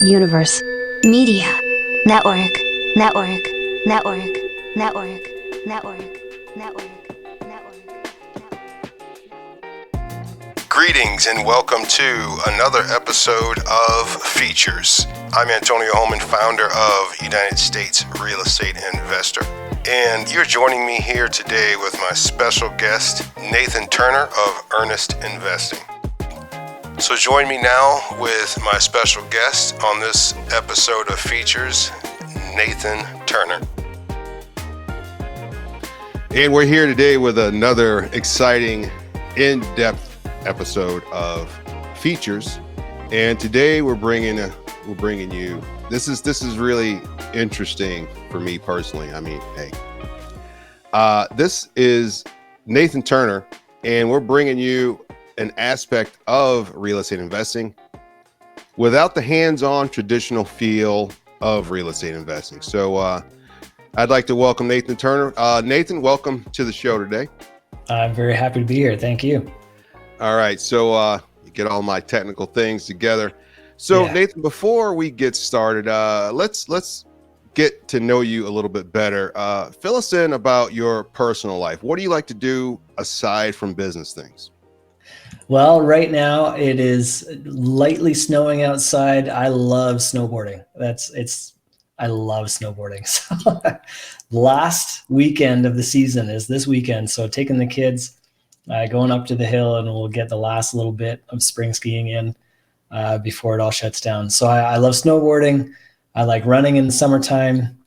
universe, media, network, network, network, network, network, network, network. Greetings and welcome to another episode of Features. I'm Antonio Holman, founder of United States Real Estate Investor. And you're joining me here today with my special guest, Nathan Turner of Earnest Investing. So join me now with my special guest on this episode of Features, Nathan Turner. And we're here today with another exciting, in-depth episode of Features. And today we're bringing you. This is really interesting for me personally. I mean, hey, this is Nathan Turner, and we're bringing you an aspect of real estate investing without the hands-on traditional feel of real estate investing. So I'd like to welcome Nathan Turner. Nathan, welcome to the show today. I'm very happy to be here. Thank you. All right. So get all my technical things together. So yeah. Nathan, before we get started, let's get to know you a little bit better. Fill us in about your personal life. What do you like to do aside from business things? Well, right now it is lightly snowing outside. I love snowboarding. I love snowboarding. So last weekend of the season is this weekend. So taking the kids, going up to the hill, and we'll get the last little bit of spring skiing in before it all shuts down. So I love snowboarding. I like running in the summertime.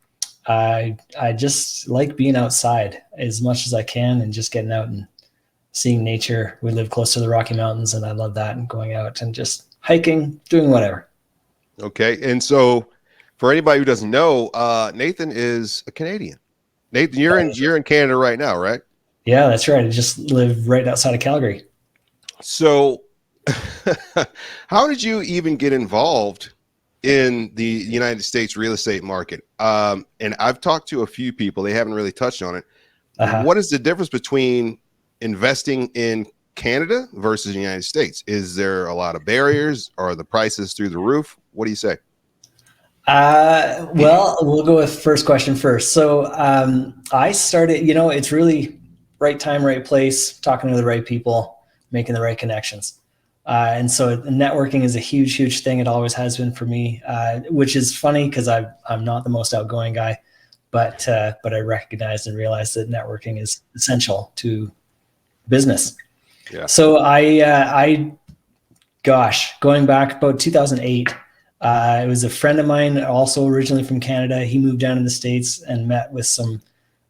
I just like being outside as much as I can and just getting out and seeing nature. We live close to the Rocky Mountains, and I love that, and going out and just hiking, doing whatever. Okay. And so for anybody who doesn't know, Nathan is a Canadian. Nathan, you're in Canada right now, right? Yeah, that's right. I just live right outside of Calgary. So how did you even get involved in the United States real estate market? And I've talked to a few people, they haven't really touched on it. What is the difference between investing in Canada versus the United States? Is there a lot of barriers? Are the prices through the roof? What do you say? Well, we'll go with first question first. So I started, it's really right time, right place, talking to the right people, making the right connections. And so networking is a huge, huge thing. It always has been for me, which is funny because I'm not the most outgoing guy, but I recognized and realized that networking is essential to business. Yeah. So going back about 2008, it was a friend of mine, also originally from Canada. He moved down to the States and met with some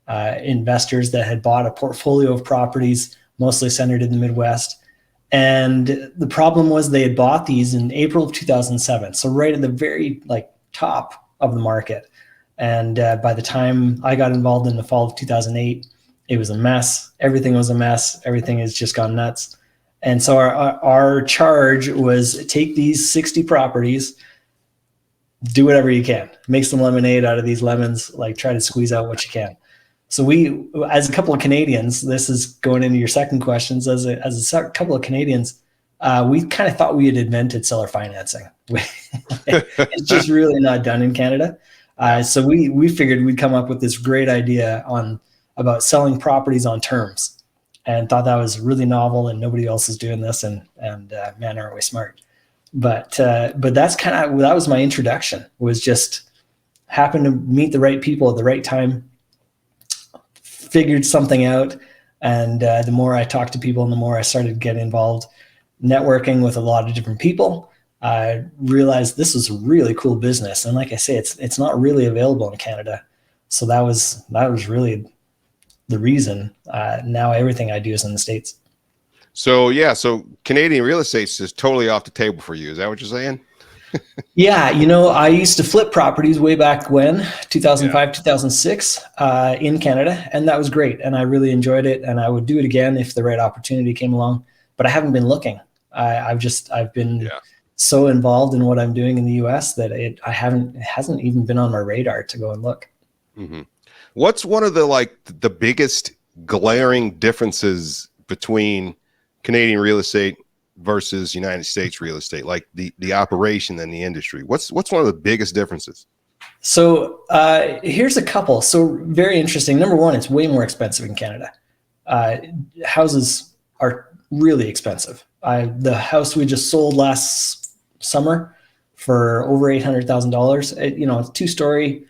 investors that had bought a portfolio of properties, mostly centered in the Midwest. And the problem was they had bought these in April of 2007. So right at the very top of the market. And by the time I got involved in the fall of 2008, it was a mess. Everything was a mess. Everything has just gone nuts. And so our charge was take these 60 properties, do whatever you can, make some lemonade out of these lemons, try to squeeze out what you can. So we, as a couple of Canadians, this is going into your second questions, as a couple of Canadians, we kind of thought we had invented seller financing. It's just really not done in Canada. So we figured we'd come up with this great idea about selling properties on terms, and thought that was really novel, and nobody else is doing this, and man, aren't we smart. But that was my introduction, was just happened to meet the right people at the right time, figured something out. And the more I talked to people and the more I started getting involved networking with a lot of different people, I realized this was a really cool business. And like I say, it's not really available in Canada. So that was really the reason. Now everything I do is in the States. So Canadian real estate is just totally off the table for you. Is that what you're saying? Yeah, I used to flip properties way back when, 2005, 2006, in Canada, and that was great. And I really enjoyed it, and I would do it again if the right opportunity came along. But I haven't been looking. I've been so involved in what I'm doing in the US that it hasn't even been on my radar to go and look. Mm-hmm. What's one of the biggest glaring differences between Canadian real estate versus United States real estate, like the operation and the industry? What's one of the biggest differences? So here's a couple. So very interesting. Number one, it's way more expensive in Canada. Houses are really expensive. The house we just sold last summer for over $800,000. It's 2-story,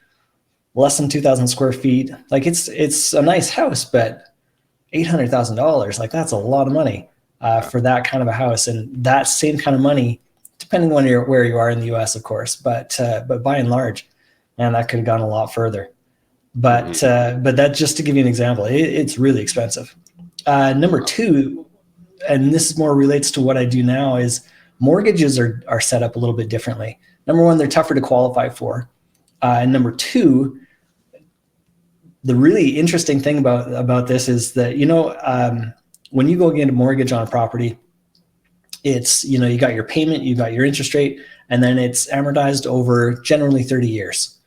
less than 2,000 square feet. Like it's a nice house, but $800,000, like that's a lot of money for that kind of a house. And that same kind of money, depending on where you are in the U.S., of course, but by and large, and that could have gone a lot further. But that, just to give you an example, it's really expensive. Number two, and this more relates to what I do now, is mortgages are set up a little bit differently. Number one, they're tougher to qualify for. And number two, the really interesting thing about this is that, when you go get a mortgage on a property, it's, you got your payment, you got your interest rate, and then it's amortized over generally 30 years.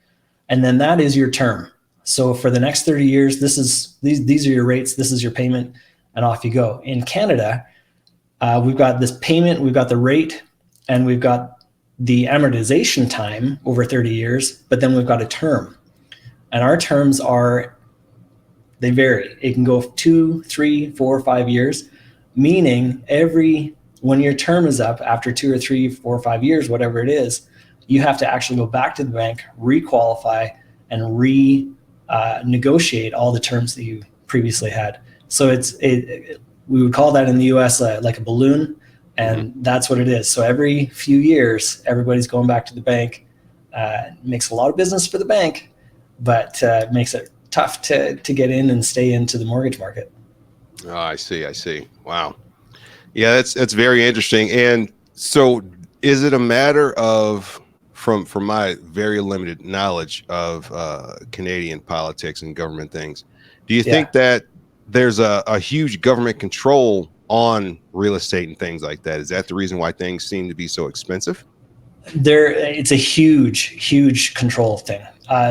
And then that is your term. So for the next 30 years, these are your rates, this is your payment, and off you go. In Canada, we've got this payment, we've got the rate, and we've got the amortization time over 30 years, but then we've got a term. And our terms they vary. It can go 2, 3, 4, 5 years, meaning when your term is up after 2 or 3, 4, or 5 years, whatever it is, you have to actually go back to the bank, re-qualify, and negotiate all the terms that you previously had. So we would call that in the US like a balloon, and that's what it is. So every few years, everybody's going back to the bank. Makes a lot of business for the bank, but makes it tough to get in and stay into the mortgage market. Oh, I see. Wow. Yeah, that's very interesting. And so is it a matter of, from my very limited knowledge of Canadian politics and government things, do you think that there's a huge government control on real estate and things like that? Is that the reason why things seem to be so expensive? It's a huge control thing.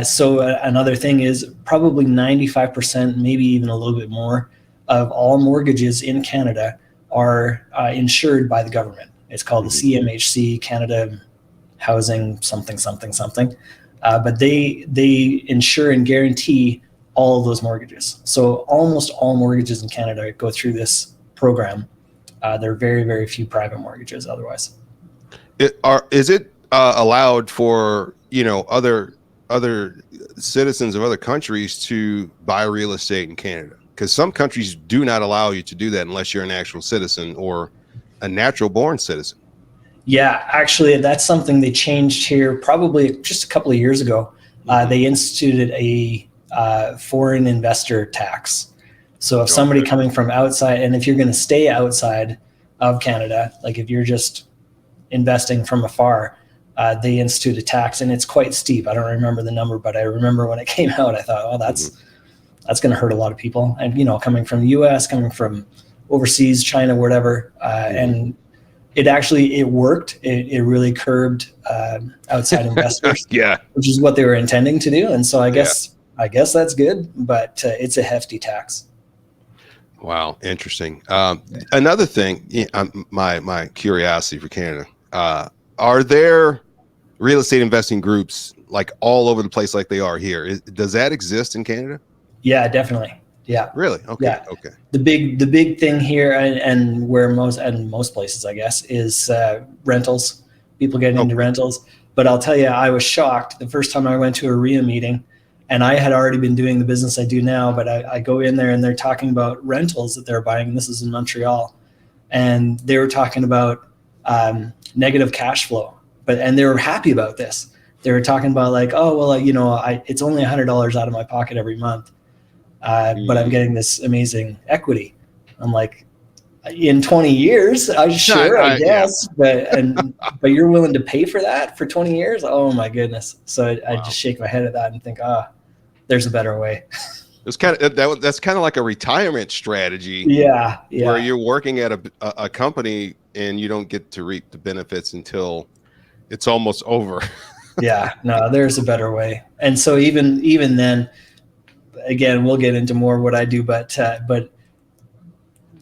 So another thing is probably 95%, maybe even a little bit more, of all mortgages in Canada are insured by the government. It's called the CMHC, Canada Housing something. But they insure and guarantee all of those mortgages. So almost all mortgages in Canada go through this program. There are very, very few private mortgages otherwise. Is it allowed for other citizens of other countries to buy real estate in Canada? Because some countries do not allow you to do that unless you're an actual citizen or a natural born citizen. Yeah, actually, that's something they changed here probably just a couple of years ago. They instituted a foreign investor tax. So if somebody coming from outside, and if you're going to stay outside of Canada, like if you're just investing from afar, they institute a tax, and it's quite steep. I don't remember the number, but I remember when it came out, I thought, oh, that's going to hurt a lot of people. And, coming from the US, coming from overseas, China, whatever. And it worked. It really curbed outside investors, which is what they were intending to do. And so I guess that's good, but it's a hefty tax. Wow. Interesting. Another thing, my curiosity for Canada, are there real estate investing groups like all over the place like they are here? Does that exist in Canada? Yeah, definitely. Yeah. Really? Okay. Yeah. Okay. The big thing here, and where most places, I guess, is rentals. People get into rentals. But I'll tell you, I was shocked the first time I went to a RIA meeting, and I had already been doing the business I do now, but I go in there and they're talking about rentals that they're buying. And this is in Montreal, and they were talking about negative cash flow, and they were happy about this. They were talking about like, oh, well, it's only $100 out of my pocket every month. But I'm getting this amazing equity. I'm like, in 20 years, I guess, but you're willing to pay for that for 20 years? Oh my goodness. So I just shake my head at that and think, there's a better way. It's that's kind of like a retirement strategy. Yeah. Where you're working at a company and you don't get to reap the benefits until it's almost over. Yeah, no, there's a better way. And so even then, again, we'll get into more of what I do, but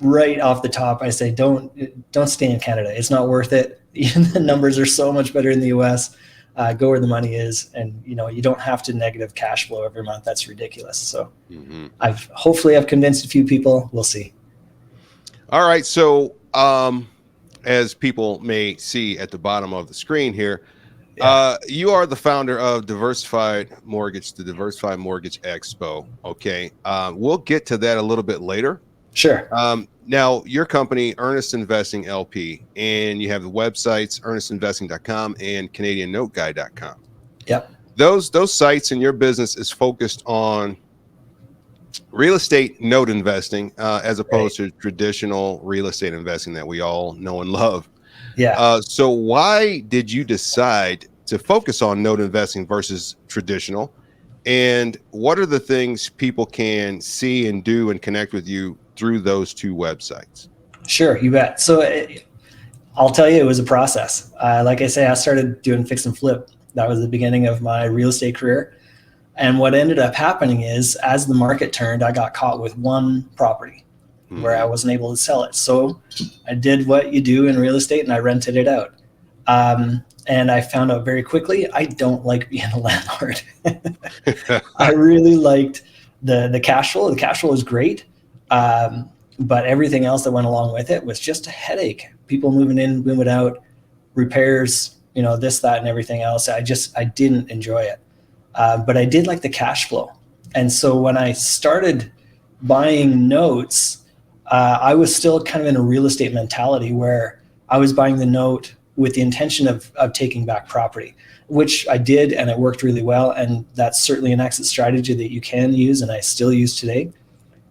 right off the top, I say, don't stay in Canada. It's not worth it. Even the numbers are so much better in the US. Go where the money is. And, you don't have to negative cash flow every month. That's ridiculous. So hopefully I've convinced a few people. We'll see. All right. So, as people may see at the bottom of the screen here, you are the founder of Diversified Mortgage, the Diversified Mortgage Expo. Okay. We'll get to that a little bit later. Sure. Now, your company, Earnest Investing LP, and you have the websites, earnestinvesting.com and CanadianNoteGuy.com. Yep. Those sites and your business is focused on real estate note investing, as opposed to traditional real estate investing that we all know and love. Yeah. So why did you decide to focus on note investing versus traditional? And what are the things people can see and do and connect with you through those two websites? Sure, you bet. So I'll tell you, it was a process. Like I say, I started doing fix and flip. That was the beginning of my real estate career. And what ended up happening is, as the market turned, I got caught with one property where I wasn't able to sell it. So I did what you do in real estate and I rented it out. And I found out very quickly, I don't like being a landlord. I really liked the cash flow. The cash flow was great. But everything else that went along with it was just a headache. People moving in, moving out, repairs, this, that, and everything else. I didn't enjoy it. But I did like the cash flow. And so when I started buying notes, I was still kind of in a real estate mentality where I was buying the note with the intention of taking back property, which I did, and it worked really well. And that's certainly an exit strategy that you can use, and I still use today.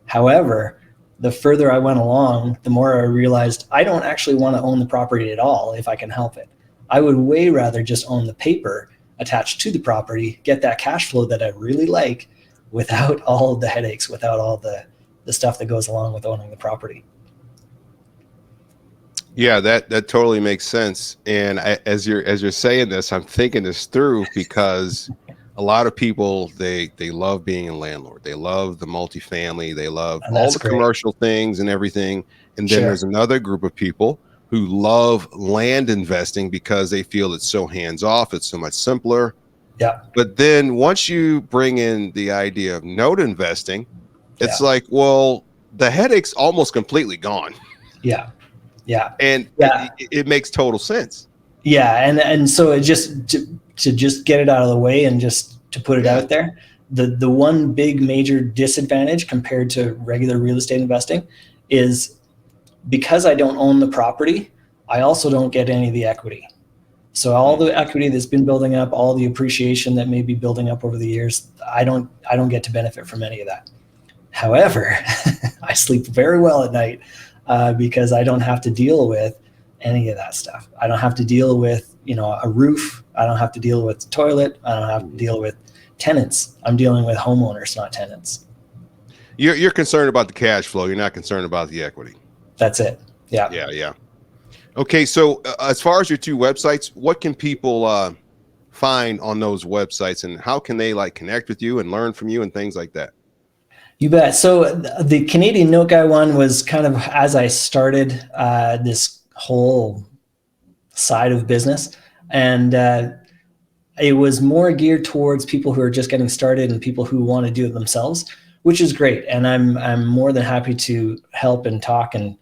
However, the further I went along, the more I realized I don't actually want to own the property at all if I can help it. I would way rather just own the paper attached to the property, get that cash flow that I really like without all of the headaches, without all the stuff that goes along with owning the property. Yeah, that totally makes sense. And as you're saying this, I'm thinking this through, because a lot of people, they love being a landlord. They love the multifamily. They love all the commercial things and everything. And then there's another group of people who love land investing because they feel it's so hands off. It's so much simpler. Yeah. But then once you bring in the idea of note investing, it's like, well, the headache's almost completely gone. Yeah. Yeah. And it makes total sense. Yeah. And so it just to just get it out of the way and just to put it out there, the one big major disadvantage compared to regular real estate investing is, because I don't own the property, I also don't get any of the equity. So all the equity that's been building up, all the appreciation that may be building up over the years, I don't get to benefit from any of that. However, I sleep very well at night because I don't have to deal with any of that stuff. I don't have to deal with, a roof. I don't have to deal with the toilet. I don't have to deal with tenants. I'm dealing with homeowners, not tenants. You're concerned about the cash flow. You're not concerned about the equity. That's it. Yeah. Yeah. Okay. So as far as your two websites, what can people find on those websites, and how can they connect with you and learn from you and things like that? You bet. So the Canadian Note Guy one was kind of as I started this whole side of business, and it was more geared towards people who are just getting started and people who want to do it themselves, which is great. And I'm more than happy to help and talk and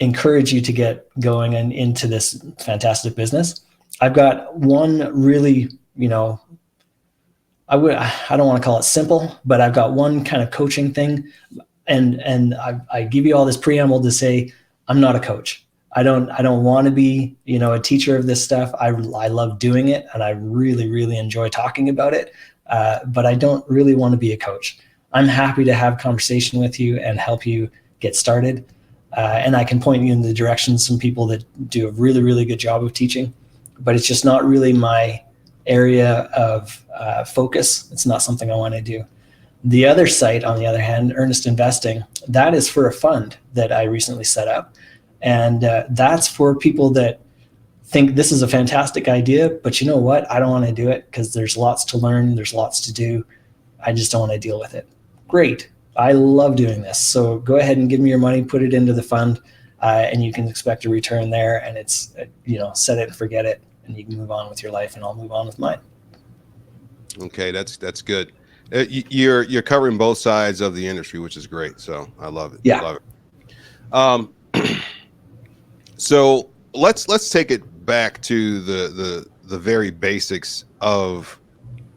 encourage you to get going and into this fantastic business. I've got one really, I don't want to call it simple, but I've got one kind of coaching thing. And I give you all this preamble to say, I'm not a coach. I don't want to be, a teacher of this stuff. I love doing it, and I really, really enjoy talking about it. But I don't really want to be a coach. I'm happy to have conversation with you and help you get started. And I can point you in the direction of some people that do a really, really good job of teaching, but it's just not really my area of focus. It's not something I want to do. The other site, on the other hand, Earnest Investing, that is for a fund that I recently set up. And that's for people that think this is a fantastic idea, but you know what? I don't want to do it because there's lots to learn. There's lots to do. I just don't want to deal with it. Great. I love doing this. So go ahead and give me your money, put it into the fund, and you can expect a return there. And it's, set it and forget it, and you can move on with your life, and I'll move on with mine. Okay, that's good. You're covering both sides of the industry, which is great. So I love it. Yeah. Love it. So let's take it back to the very basics of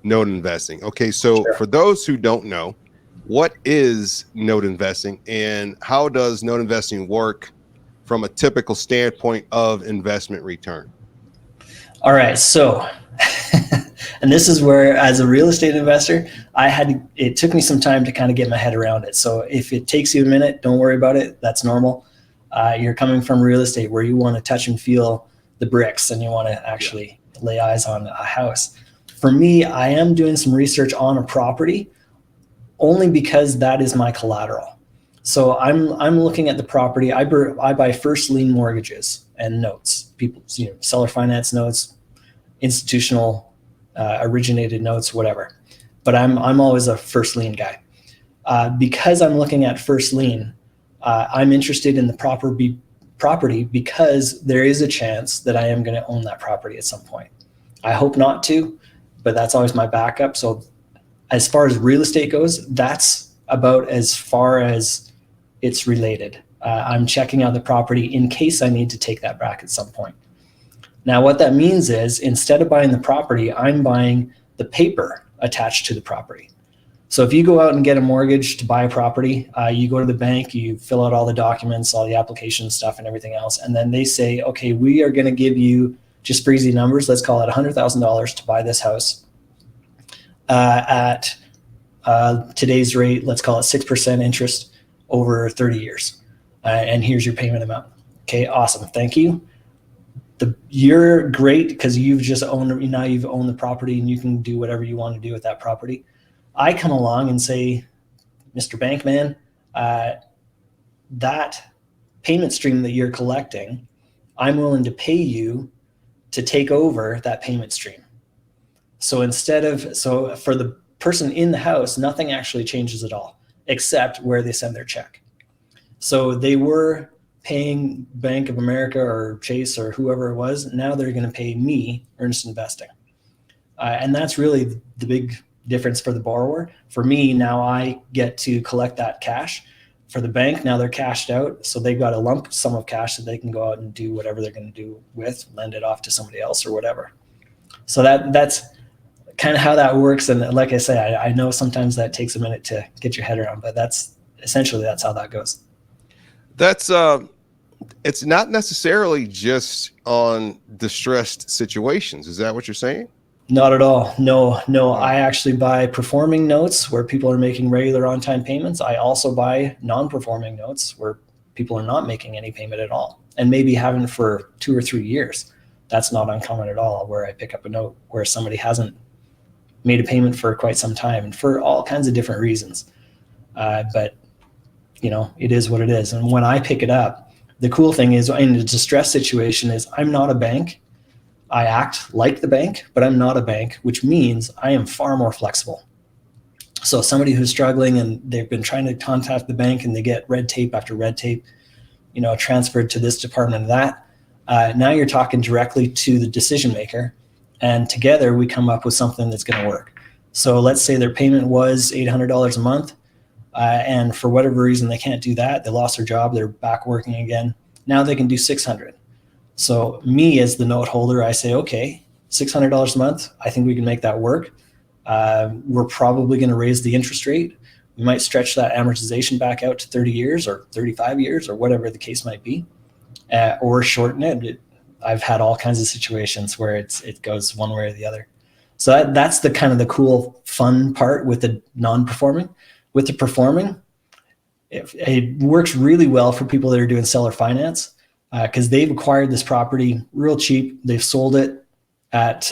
note investing. Okay, so Sure. for those who don't know, what is note investing, and how does note investing work from a typical standpoint of investment return? All right. So, and this is where, as a real estate investor, it took me some time to kind of get my head around it. So if it takes you a minute, don't worry about it. That's normal. You're coming from real estate where you want to touch and feel the bricks, and you want to actually lay eyes on a house. For me, I am doing some research on a property only because that is my collateral. So I'm looking at the property. I buy first lien mortgages and notes. People, seller finance notes, institutional originated notes, whatever. But I'm always a first lien guy. Because I'm looking at first lien, I'm interested in the property because there is a chance that I am going to own that property at some point. I hope not to, but that's always my backup. So as far as real estate goes, that's about as far as it's related. I'm checking out the property in case I need to take that back at some point. Now, what that means is instead of buying the property, I'm buying the paper attached to the property. So if you go out and get a mortgage to buy a property, you go to the bank, you fill out all the documents, all the application stuff and everything else. And then they say, okay, we are going to give you, just for easy numbers, let's call it $100,000 to buy this house. At today's rate, let's call it 6% interest over 30 years. And here's your payment amount. Okay, awesome. Thank you. You're great because you've owned the property, and you can do whatever you want to do with that property. I come along and say, Mr. Bankman, that payment stream that you're collecting, I'm willing to pay you to take over that payment stream. So for the person in the house, nothing actually changes at all, except where they send their check. So they were paying Bank of America or Chase or whoever it was. Now they're going to pay me, Earnest Investing. And that's really the big difference for the borrower. For me, now I get to collect that cash. For the bank, now they're cashed out. So they've got a lump sum of cash that they can go out and do whatever they're going to do with, lend it off to somebody else or whatever. So that's kind of how that works. And like I say, I know sometimes that takes a minute to get your head around, but that's how that goes. That's it's not necessarily just on distressed situations. Is that what you're saying? Not at all. No. I actually buy performing notes where people are making regular on-time payments. I also buy non-performing notes where people are not making any payment at all and maybe haven't for 2 or 3 years. That's not uncommon at all, where I pick up a note where somebody hasn't made a payment for quite some time and for all kinds of different reasons. But it is what it is. And when I pick it up, the cool thing is in a distress situation is I'm not a bank. I act like the bank, but I'm not a bank, which means I am far more flexible. So somebody who's struggling and they've been trying to contact the bank and they get red tape after red tape, transferred to this department and that. Now you're talking directly to the decision maker, and together we come up with something that's going to work. So let's say their payment was $800 a month, and for whatever reason they can't do that. They lost their job. They're back working again. Now they can do $600. So me as the note holder, I say, okay, $600 a month. I think we can make that work. We're probably going to raise the interest rate. We might stretch that amortization back out to 30 years or 35 years or whatever the case might be, or shorten it. I've had all kinds of situations where it goes one way or the other. So that's the kind of the cool, fun part with the non-performing. With the performing, it works really well for people that are doing seller finance because they've acquired this property real cheap. They've sold it at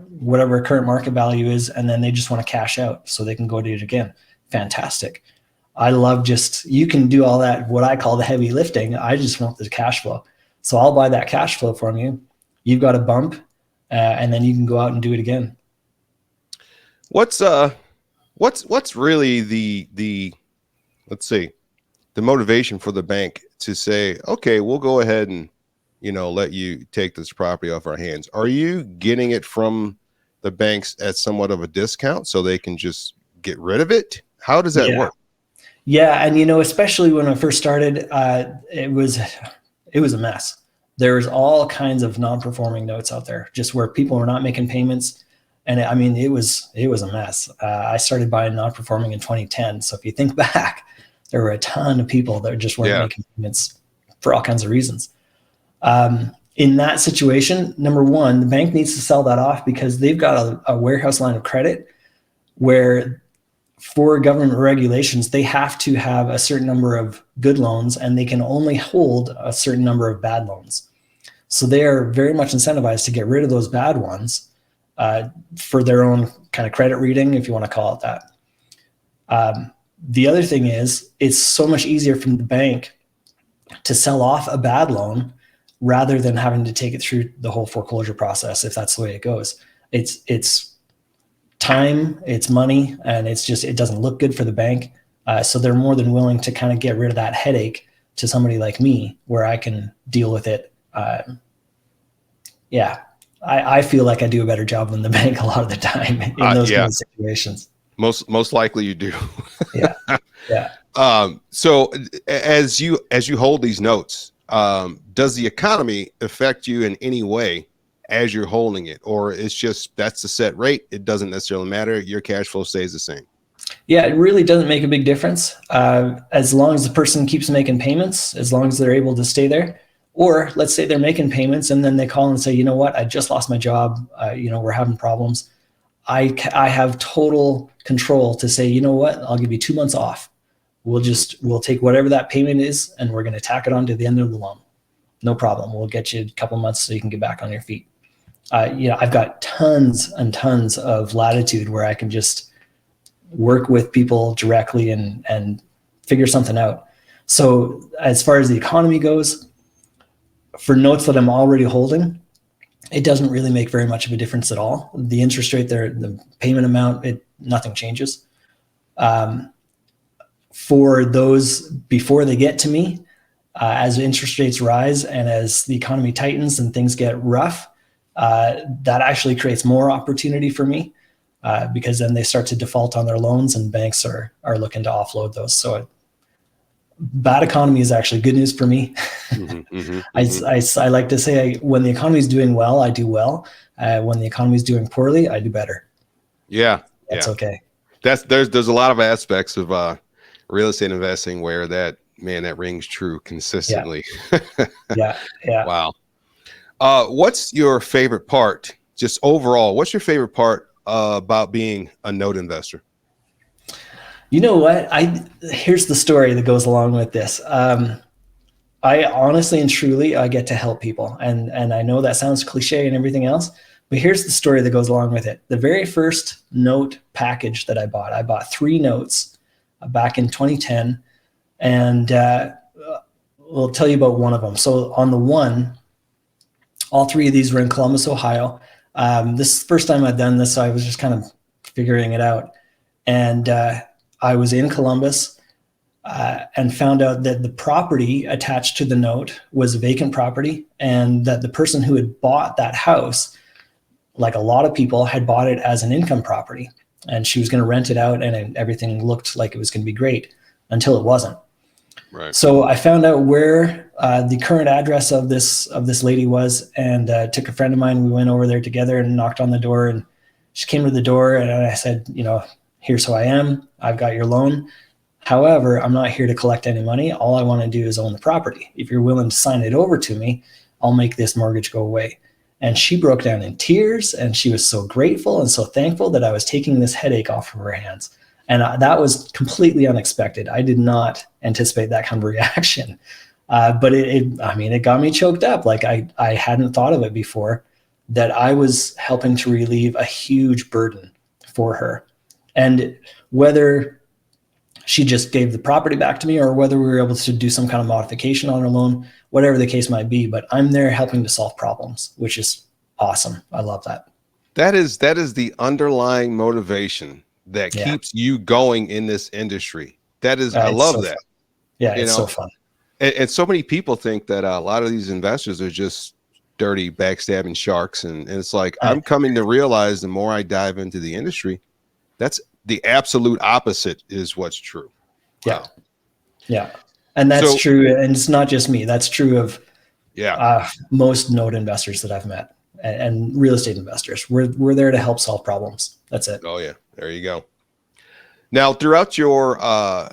whatever current market value is, and then they just want to cash out so they can go do it again. Fantastic. I love you can do all that, what I call the heavy lifting. I just want the cash flow. So I'll buy that cash flow from you. You've got a bump, and then you can go out and do it again. What's really the let's see, the motivation for the bank to say, okay, we'll go ahead and, let you take this property off our hands. Are you getting it from the banks at somewhat of a discount so they can just get rid of it? How does that work? Yeah. And, especially when I first started, it was a mess. There was all kinds of non-performing notes out there, just where people were not making payments. And it was a mess. I started buying non-performing in 2010. So if you think back, there were a ton of people that just weren't making payments for all kinds of reasons. In that situation, number one, the bank needs to sell that off because they've got a warehouse line of credit where, for government regulations, they have to have a certain number of good loans and they can only hold a certain number of bad loans. So they are very much incentivized to get rid of those bad ones for their own kind of credit reading, if you want to call it that. The other thing is, it's so much easier from the bank to sell off a bad loan rather than having to take it through the whole foreclosure process, if that's the way it goes. It's time, it's money, and it doesn't look good for the bank. So they're more than willing to kind of get rid of that headache to somebody like me, where I can deal with it. I feel like I do a better job than the bank a lot of the time in those kind of situations. Most likely you do. Yeah. So as you hold these notes, does the economy affect you in any way as you're holding it, or it's just that's the set rate? It doesn't necessarily matter. Your cash flow stays the same. Yeah, it really doesn't make a big difference as long as the person keeps making payments, as long as they're able to stay there. Or let's say they're making payments and then they call and say, you know what, I just lost my job. We're having problems. I have total control to say, you know what, I'll give you 2 months off. We'll take whatever that payment is and we're going to tack it on to the end of the loan. No problem. We'll get you a couple months so you can get back on your feet. I've got tons and tons of latitude where I can just work with people directly and figure something out. So as far as the economy goes, for notes that I'm already holding, it doesn't really make very much of a difference at all. The interest rate there, the payment amount, nothing changes. For those before they get to me, as interest rates rise and as the economy tightens and things get rough, that actually creates more opportunity for me because then they start to default on their loans and banks are looking to offload those. So bad economy is actually good news for me. I like to say when the economy is doing well, I do well. When the economy is doing poorly, I do better. Yeah. That's okay. There's a lot of aspects of real estate investing where that rings true consistently. Yeah. Wow. What's your favorite part? Just overall, what's your favorite part about being a note investor? You know what? Here's the story that goes along with this. I honestly and truly, I get to help people. And I know that sounds cliche and everything else, but here's the story that goes along with it. The very first note package that I bought 3 notes back in 2010. And we'll tell you about one of them. So on the one, all 3 of these were in Columbus, Ohio. This is the first time I've done this, so I was just kind of figuring it out. And I was in Columbus and found out that the property attached to the note was a vacant property and that the person who had bought that house, like a lot of people, had bought it as an income property. And she was going to rent it out and everything looked like it was going to be great until it wasn't. Right. So I found out where the current address of this lady was and took a friend of mine. We went over there together and knocked on the door, and she came to the door and I said, here's who I am. I've got your loan. However, I'm not here to collect any money. All I want to do is own the property. If you're willing to sign it over to me, I'll make this mortgage go away. And she broke down in tears and she was so grateful and so thankful that I was taking this headache off of her hands. And that was completely unexpected. I did not anticipate that kind of reaction. But it got me choked up. Like I hadn't thought of it before, that I was helping to relieve a huge burden for her. And whether she just gave the property back to me or whether we were able to do some kind of modification on her loan, whatever the case might be, but I'm there helping to solve problems, which is awesome. I love that. That is the underlying motivation that keeps you going in this industry. That is, I It's love so that. fun. Yeah, You it's know, so fun. and so many people think that a lot of these investors are just dirty, backstabbing sharks. And it's like, Uh, I'm coming to realize the more I dive into the industry, that's the absolute opposite is what's true. yeah, Wow. yeah, and that's So, true. And it's not just me. That's true of yeah. most note investors that I've met and real estate investors. We're there to help solve problems. That's it. Oh, yeah. There you go. Now, throughout your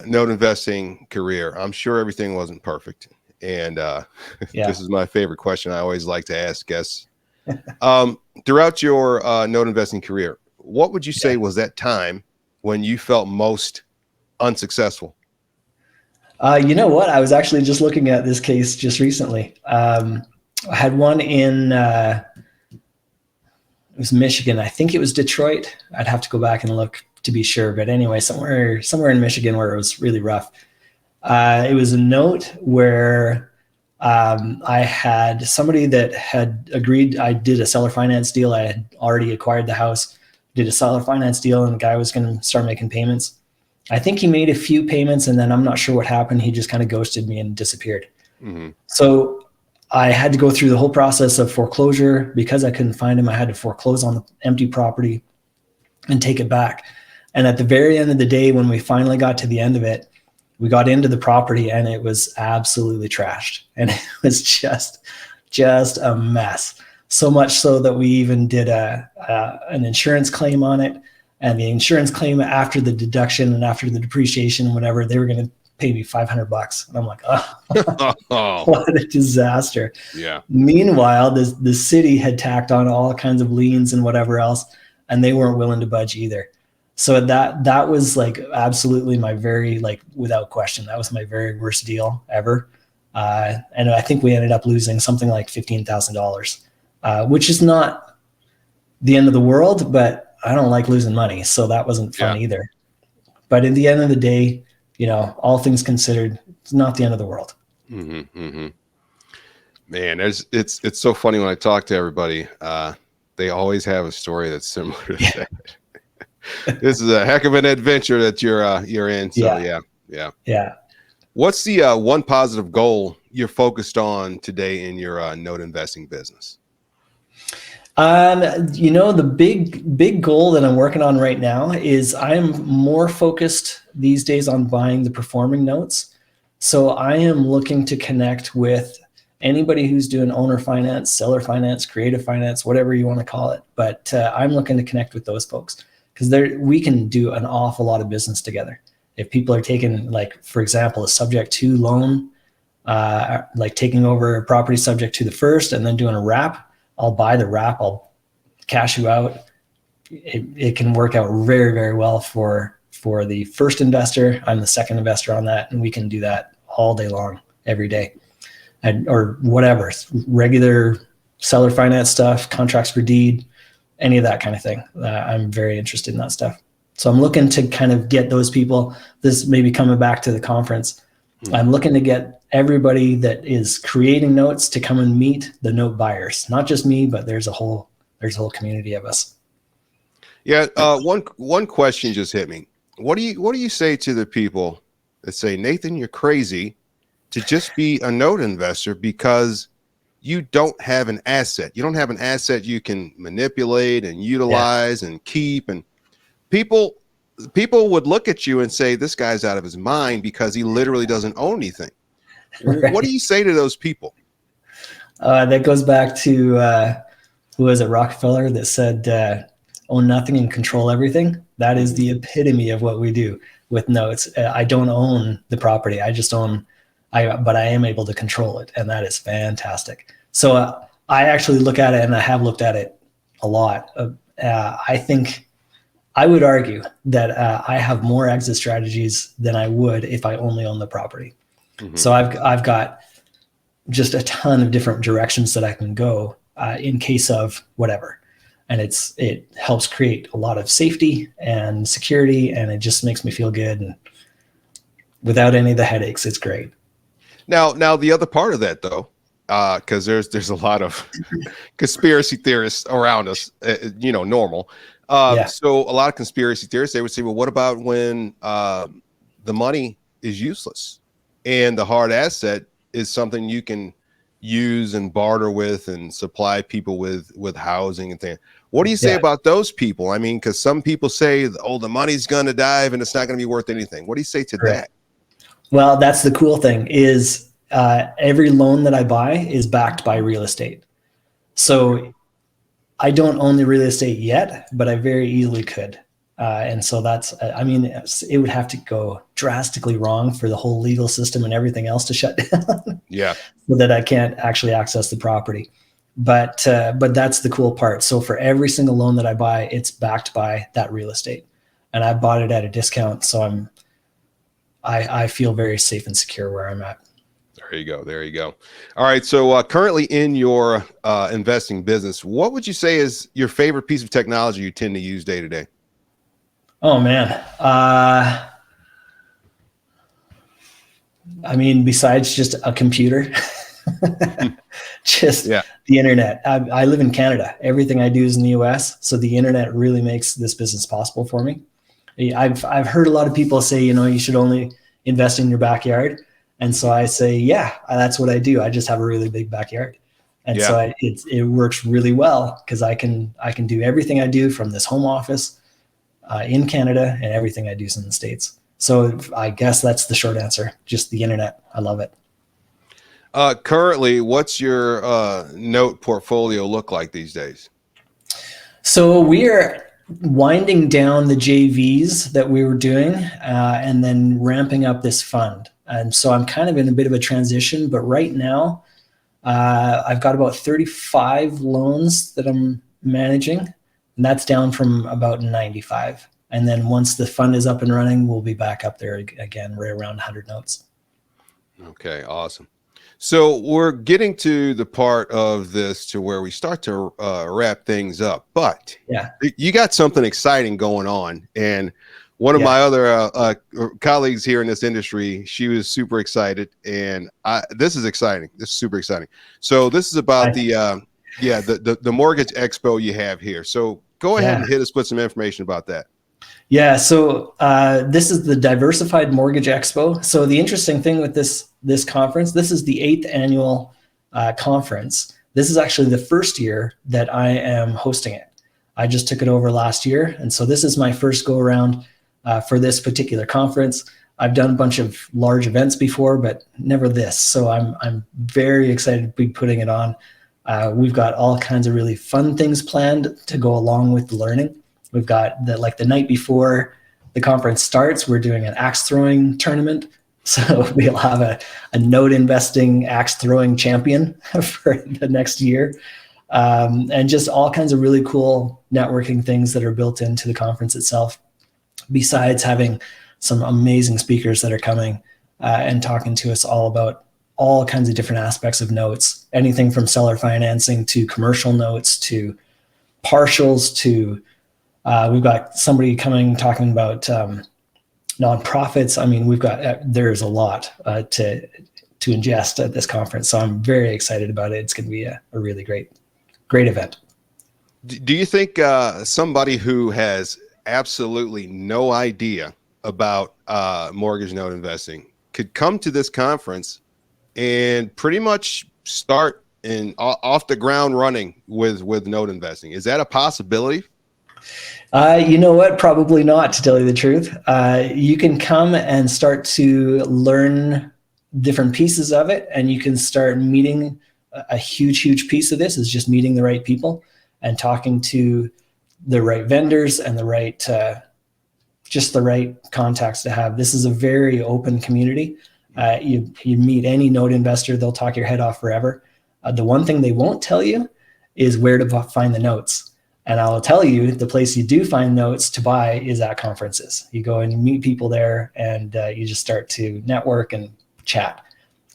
note investing career, I'm sure everything wasn't perfect. And Yeah. this is my favorite question I always like to ask guests. Throughout your note investing career, what would you say was that time when you felt most unsuccessful? You know what? I was actually just looking at this case just recently. I had one in it was Michigan. I think it was Detroit. I'd have to go back and look to be sure, but anyway, somewhere in Michigan where it was really rough. It was a note where I had somebody that had agreed. I did a seller finance deal. I had already acquired the house, did a seller finance deal, and the guy was going to start making payments. I think he made a few payments, and then I'm not sure what happened. He just kind of ghosted me and disappeared. Mm-hmm. So I had to go through the whole process of foreclosure. Because I couldn't find him, I had to foreclose on the empty property and take it back. And at the very end of the day, when we finally got to the end of it, we got into the property and it was absolutely trashed. And it was just a mess. So much so that we even did an insurance claim on it. And the insurance claim, after the deduction and after the depreciation and whatever, they were going to pay me $500. And I'm like, oh, what a disaster. Yeah. Meanwhile, the city had tacked on all kinds of liens and whatever else, and they weren't willing to budge either. So that was like absolutely my very, like, without question, that was my very worst deal ever. And I think we ended up losing something like $15,000, which is not the end of the world, but I don't like losing money. So that wasn't fun either. But at the end of the day, all things considered, it's not the end of the world. Mm-hmm, mm-hmm. Man, it's so funny when I talk to everybody. They always have a story that's similar to that. This is a heck of an adventure that you're in. So yeah. What's the one positive goal you're focused on today in your note investing business? The big goal that I'm working on right now is I'm more focused these days on buying the performing notes. So I am looking to connect with anybody who's doing owner finance, seller finance, creative finance, whatever you want to call it. But I'm looking to connect with those folks because we can do an awful lot of business together. If people are taking, like, for example, a subject to loan, like taking over a property subject to the first and then doing a wrap, I'll buy the wrap, I'll cash you out. It can work out very, very well for the first investor. I'm the second investor on that, and we can do that all day long, every day. Or whatever, regular seller finance stuff, contracts for deed, any of that kind of thing. I'm very interested in that stuff. So I'm looking to kind of get those people, this may be coming back to the conference. I'm looking to get everybody that is creating notes to come and meet the note buyers. Not just me, but there's a whole community of us. Yeah. One question just hit me. What do you say to the people that say, Nathan, you're crazy to just be a note investor because you don't have an asset. You don't have an asset you can manipulate and utilize and keep. And people would look at you and say, this guy's out of his mind because he literally doesn't own anything. Right. What do you say to those people? That goes back to who was it, Rockefeller, that said, own nothing and control everything. That is the epitome of what we do with notes. I don't own the property. I just own, but I am able to control it. And that is fantastic. So I actually look at it, and I have looked at it a lot. I would argue that I have more exit strategies than I would if I only own the property. Mm-hmm. So I've got just a ton of different directions that I can go in case of whatever. And it helps create a lot of safety and security, and it just makes me feel good. And without any of the headaches, it's great. Now the other part of that, though, because there's a lot of conspiracy theorists around us, normal. So a lot of conspiracy theorists, they would say, well, what about when the the money is useless, and the hard asset is something you can use and barter with and supply people with housing and things. What do you say about those people? I mean, because some people say, oh, the money's going to dive and it's not going to be worth anything. What do you say to that? Well, that's the cool thing is every loan that I buy is backed by real estate. So I don't own the real estate yet, but I very easily could. And so that's, I mean, it would have to go drastically wrong for the whole legal system and everything else to shut down. Yeah. So that I can't actually access the property. But that's the cool part. So for every single loan that I buy, it's backed by that real estate, and I bought it at a discount. So I feel very safe and secure where I'm at. There you go. There you go. All right. So currently in your investing business, what would you say is your favorite piece of technology you tend to use day to day? Oh man. I mean, besides just a computer, just the internet. I live in Canada. Everything I do is in the US. So the internet really makes this business possible for me. I've heard a lot of people say, you should only invest in your backyard. And so I say, yeah, that's what I do. I just have a really big backyard. And so it works really well because I can do everything I do from this home office in Canada and everything I do is in the States. So I guess that's the short answer. Just the internet. I love it. Currently, what's your note portfolio look like these days? So we are winding down the JVs that we were doing and then ramping up this fund. And so I'm kind of in a bit of a transition, but right now I've got about 35 loans that I'm managing, and that's down from about 95. And then once the fund is up and running, we'll be back up there again, right around 100 notes. Okay, awesome. So we're getting to the part of this to where we start to wrap things up, but you got something exciting going on. And one of my other colleagues here in this industry, she was super excited, and this is exciting. This is super exciting. So this is about the Mortgage Expo you have here. So go ahead and hit us with some information about that. Yeah, so this is the Diversified Mortgage Expo. So the interesting thing with this conference, this is the 8th annual conference. This is actually the first year that I am hosting it. I just took it over last year, and so this is my first go around for this particular conference. I've done a bunch of large events before, but never this. So I'm very excited to be putting it on. We've got all kinds of really fun things planned to go along with the learning. We've got the night before the conference starts, we're doing an axe throwing tournament. So we'll have a note investing axe throwing champion for the next year. And just all kinds of really cool networking things that are built into the conference itself, besides having some amazing speakers that are coming and talking to us all about all kinds of different aspects of notes, anything from seller financing to commercial notes to partials to we've got somebody coming talking about nonprofits. I mean, there's a lot to ingest at this conference. So I'm very excited about it. It's going to be a really great event. Do you think somebody who has absolutely no idea about mortgage note investing could come to this conference and pretty much start off the ground running with note investing? Is that a possibility? You know what? Probably not, to tell you the truth. You can come and start to learn different pieces of it, and you can start meeting a huge piece of this is just meeting the right people and talking to the right vendors and the right contacts to have. This is a very open community. You meet any note investor, they'll talk your head off forever. The one thing they won't tell you is where to find the notes. And I'll tell you, the place you do find notes to buy is at conferences. You go and you meet people there, and you just start to network and chat.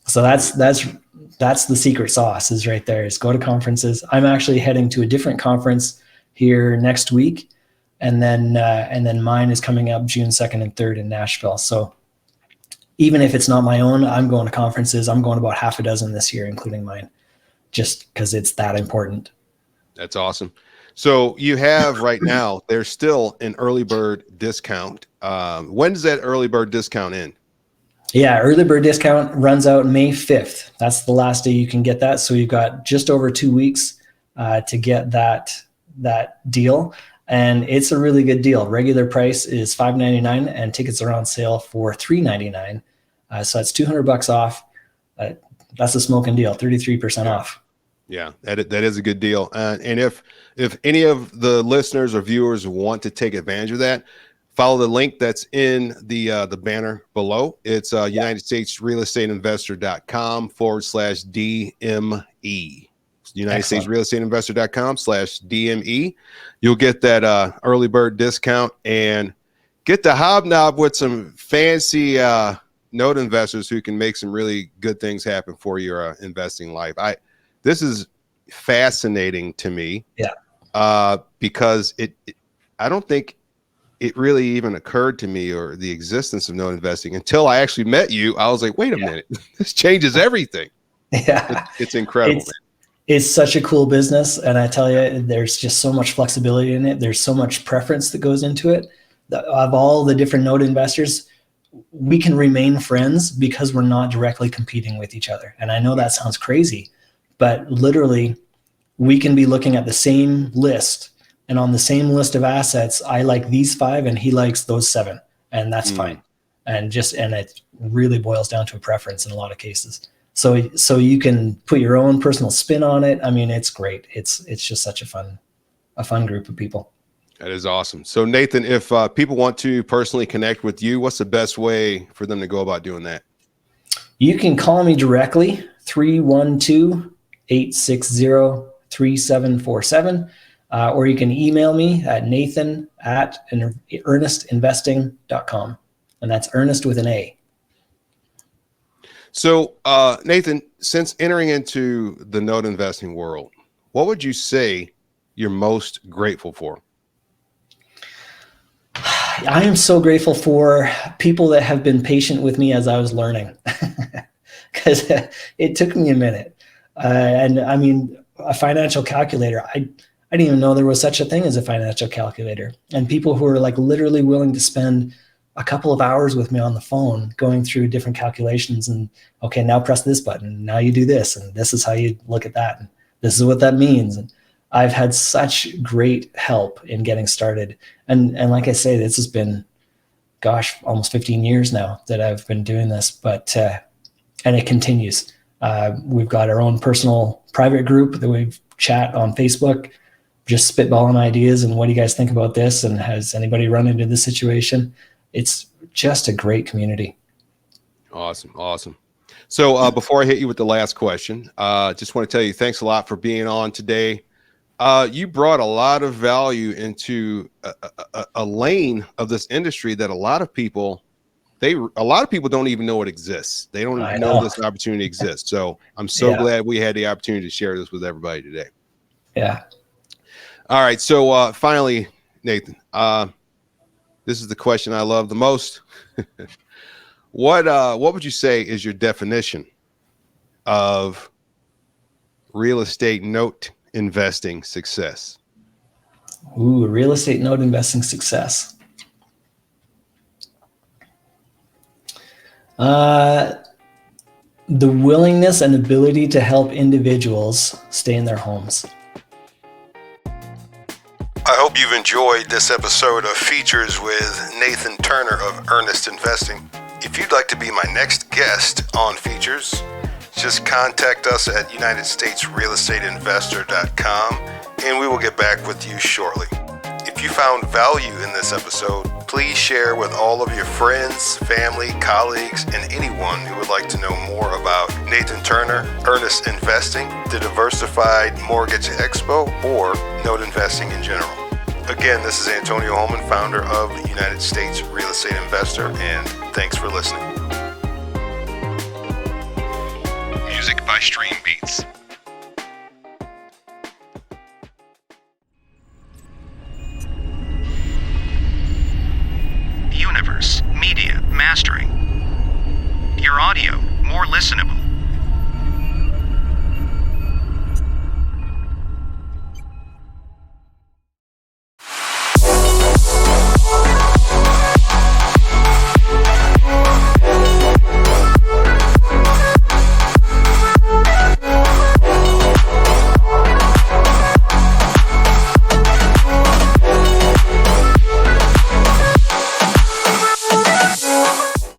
So that's the secret sauce is right there, is go to conferences. I'm actually heading to a different conference here next week. And then mine is coming up June 2nd and 3rd in Nashville. So even if it's not my own, I'm going to conferences. I'm going about half a dozen this year, including mine, just because it's that important. That's awesome. So you have right now, there's still an early bird discount. When does that early bird discount end? Yeah, early bird discount runs out May 5th. That's the last day you can get that. So you've got just over 2 weeks to get that deal. And it's a really good deal. Regular price is $5.99 and tickets are on sale for $3.99. So that's $200 off. That's a smoking deal, 33% off. Yeah, that is a good deal. And if any of the listeners or viewers want to take advantage of that, follow the link that's in the banner below. It's UnitedStatesRealEstateInvestor.com/DME. UnitedStatesRealEstateInvestor.com/DME. You'll get that early bird discount and get the hobnob with some fancy note investors who can make some really good things happen for your investing life. This is fascinating to me. Because I don't think it really even occurred to me or the existence of note investing until I actually met you. I was like, wait a minute, this changes everything. Yeah. It's incredible, man. It's such a cool business. And I tell you, there's just so much flexibility in it. There's so much preference that goes into it. Of all the different note investors, we can remain friends because we're not directly competing with each other. And I know that sounds crazy, but literally we can be looking at the same list, and on the same list of assets, I like these 5 and he likes those 7, and that's fine. And it really boils down to a preference in a lot of cases. So you can put your own personal spin on it. I mean, it's great. It's just such a fun group of people. That is awesome. So Nathan, if people want to personally connect with you, what's the best way for them to go about doing that? You can call me directly, 312-860-3747, or you can email me at nathan@earnestinvesting.com. And that's Earnest with an A. So Nathan, since entering into the note investing world, what would you say you're most grateful for? I am so grateful for people that have been patient with me as I was learning, because it took me a minute. And I mean, a financial calculator, I didn't even know there was such a thing as a financial calculator. And people who are like literally willing to spend a couple of hours with me on the phone going through different calculations and, okay, now press this button. Now you do this. And this is how you look at that. And this is what that means. And I've had such great help in getting started. And like I say, this has been, almost 15 years now that I've been doing this, but, and it continues. We've got our own personal private group that we chat on Facebook, just spitballing ideas. And what do you guys think about this? And has anybody run into this situation? It's just a great community. Awesome. So before I hit you with the last question, just want to tell you, thanks a lot for being on today. You brought a lot of value into a lane of this industry that a lot of people don't even know it exists. They don't know this opportunity exists. So I'm so glad we had the opportunity to share this with everybody today. Yeah. All right. So finally, Nathan, this is the question I love the most. What would you say is your definition of real estate note investing success? Ooh, real estate note investing success. The willingness and ability to help individuals stay in their homes. I hope you've enjoyed this episode of Features with Nathan Turner of Earnest Investing. If you'd like to be my next guest on Features, just contact us at UnitedStatesRealEstateInvestor.com and we will get back with you shortly. If you found value in this episode, please share with all of your friends, family, colleagues, and anyone who would like to know more about Nathan Turner, Earnest Investing, the Diversified Mortgage Expo, or note investing in general. Again, this is Antonio Holman, founder of the United States Real Estate Investor, and thanks for listening. Music by Stream Beats.